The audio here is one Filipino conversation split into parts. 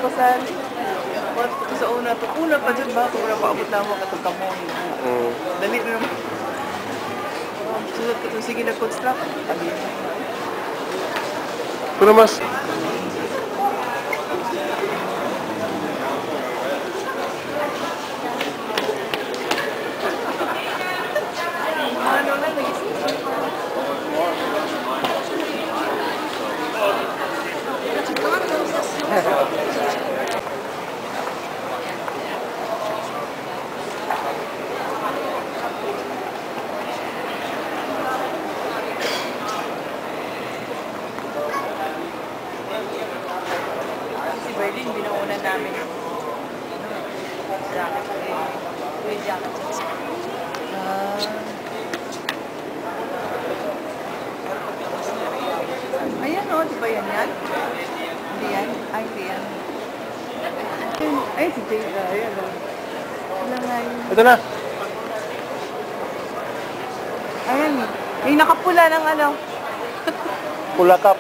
ko sa una to. Una pa dyan ba? Una pa abot na ako katong kamong. Dali na naman. Sunod ko to, sige na-construct. Pero mas... Si Berlin, binuunan namin yung jacket. Yung jacket sa ayan o, di ba yan yan? Hindi yan? Ay, hindi yan. Ay, si Jay, ayan o. Wala nga yun. Ito na. Ayan, yung nakapula ng ano. Pula cup.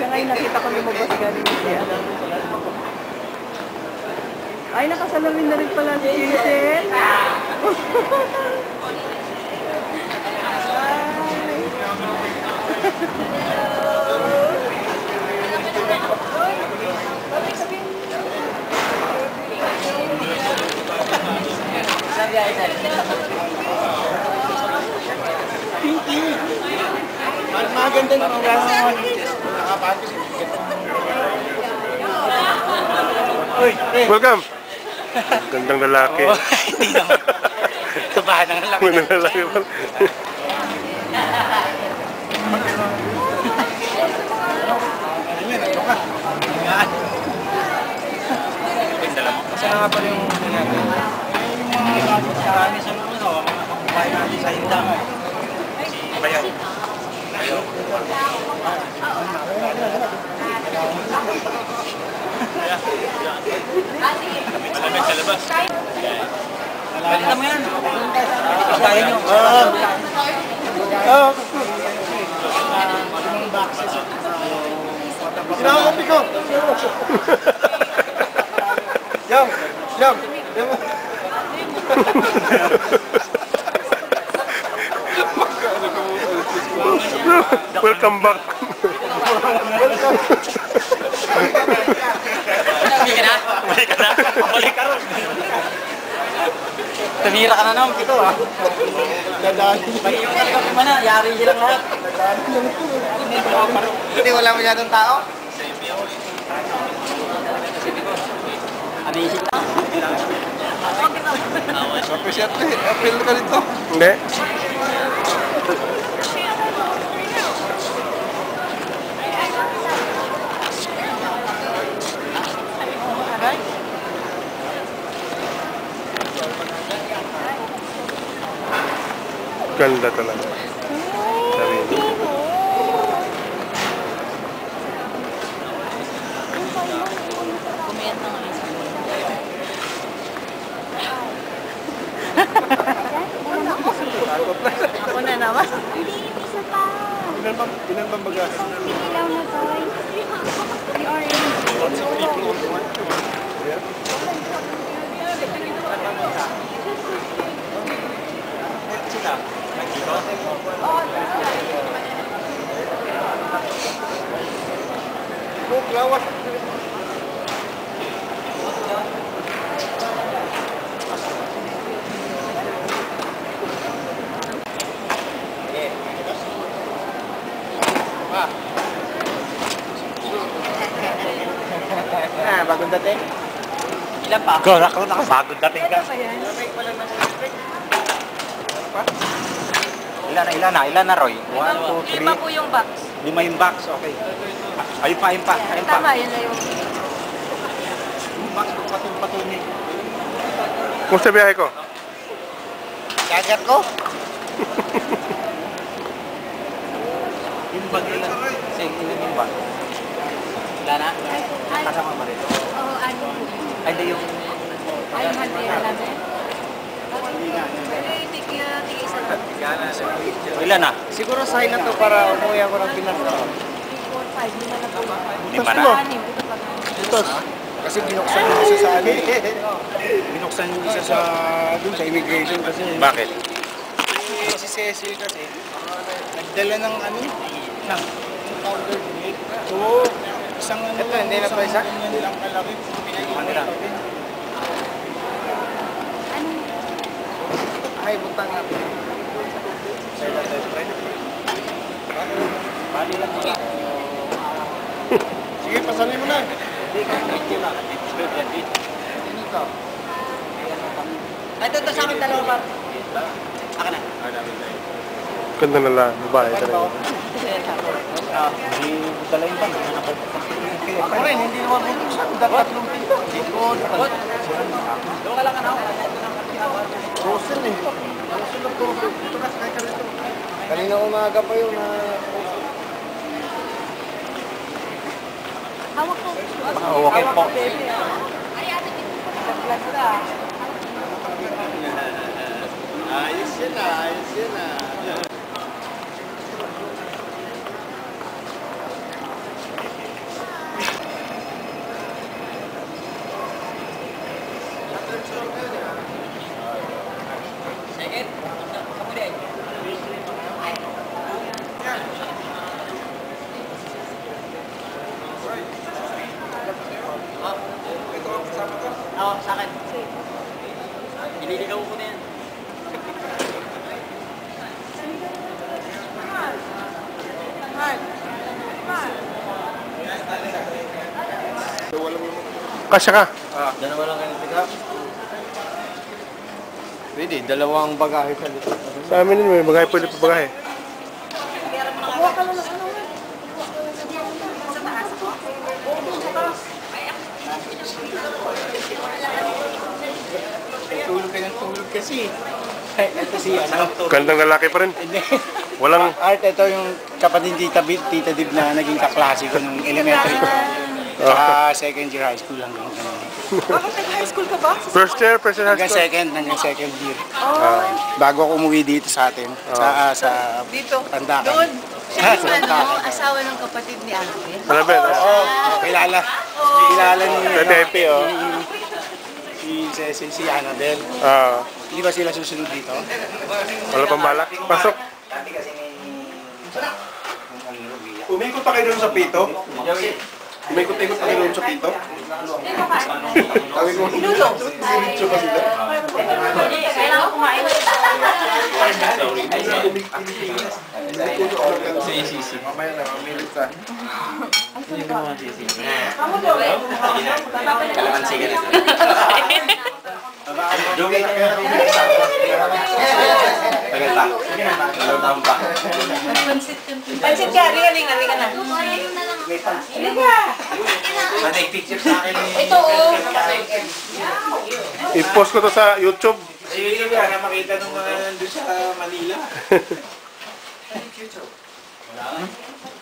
Kaya ngayon nakita ko lumabas galing siya. Ay, nakasalamin na rin pala si Kirsten. Maganda na mga Welcome. Gandang lalaki. Hindi naman. Tabahan ng lalaki. Gandang lalaki pa. Masaya nga pa rin yung ginagawa. Marami sa mga bahay natin sa hindang. Bayaw. Bayaw. Malamig sa labas. Balita mo yan. Kaya nyo. Sinakapi ko. Yum. Yum. Welcome back. Balik ka na? Balik ka na? Balik ka ron. Tumira ka na naman, Pito, ha? Balik ka na naman na, yari silang lahat. Hindi, wala masyadong tao. Amazing lang. Appeal ka dito. Hindi. Ganda talaga. Sabi niyo. Ako na naman. Hindi, isa pa. Ilan bang bagas? Isang pinilaw na toy. The orange. Lawas. Bagong dating. Ilan pa? Go, bagong dating ka. Ano ba yan? Ilan na, Roy? 1, 2, 3. Lima po yung box. 5 yung box, okay. Ayun pa. Tama, yun na yung... Yung box, patungi. Kumusta biyahe ko? Kagat ko? Yung bag ilan? Sige, ilan yung bag? Wala na? Kasama ba rito? Oo, ano. Ay, hindi yung... Ay, yung hantera namin. Hindi na. Pwede, tigil isa Ilan na? Siguro sign na to para umuwi ako ng Pinas. Lima Tatlo. na. Butas. Kasi binuksan yung isa sa ano. Binuksan yung isa sa dun sa immigration kasi. Bakit? Si Cecil kasi nagdala ng ano ng powder milk. So, isang ano. Ito, hindi na pa isa? Ganyan lang kalaki. Pinag-iwan. Ay, butang na. Sige, pasalin mo na. Ito sa akin dalawa ba? Akin na. Ganda na lang. Babae talaga. Hindi dala yung bang. Ako rin, hindi naman bubuksan. Dapat tatlong pinto. Likod. Doon ka lang ano? Frozen eh. Frozen na puro. Ito na, sakay ka rito. Kanina umaga pa yun na... Hawak ko. Okay po. Ayos yan ah, ayos yan ah. Oo, sa akin. Ililigaw ko na yan. Kasya ka. Dalawa lang kayo pick up. Pwede, dalawang bagahe sa dito. Sa amin din may bagay. Pwede pa bagay. Tulog kayo ng tulog kasi. Ito si ano. Gandang lalaki pa rin. Walang... Art, ito yung kapatid Tita Dib na naging kaklase ko nung elementary. Second year high school hanggang ano. Bakit nag-high school ka ba? First year high Hanggang school. second year. Bago ako umuwi dito sa atin. Sa Dito. Pandakan. Doon. Siya yung ano, asawa ng kapatid ni Ate. Anabel. Oo, kilala. Kilala ni Tete Epi, oh. si Annabel. Hindi ba sila susunod dito? Wala pang balak. Pasok. Umikot pa kayo doon sa pito? Umikot-ikot pa kayo doon sa pito? Sabi ko, diretso ba sila? Kailangan kumain. Mamaya na, mamilit sa. Kalamansi ka na. Tagal pa. Tagal pa. Pansit ka, ringaling ka na. Take picture sa akin. Ito oh. I-post ko to sa YouTube. Ayun yan, na makita nung mga nandun sa Manila.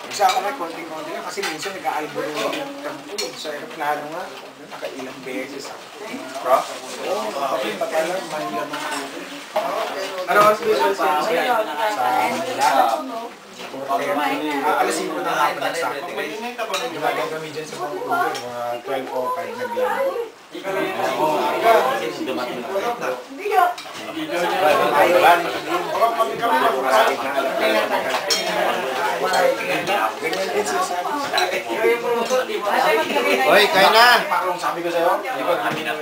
Isa ako may konting-konti lang kasi minsan nag-aalboro yung tagtulog sa aeroplano nga. Nakailang beses ako. Bro? Oo, kapit pa pala, Manila ng tubig. Ano mas visual sa Manila? Alas 5 na hapon ang sakot. Gumagay kami dyan sa Vancouver, mga 12:05 naglaan. Dumating na. Hoy, kain na! Sabi ko sa'yo, likod namin ang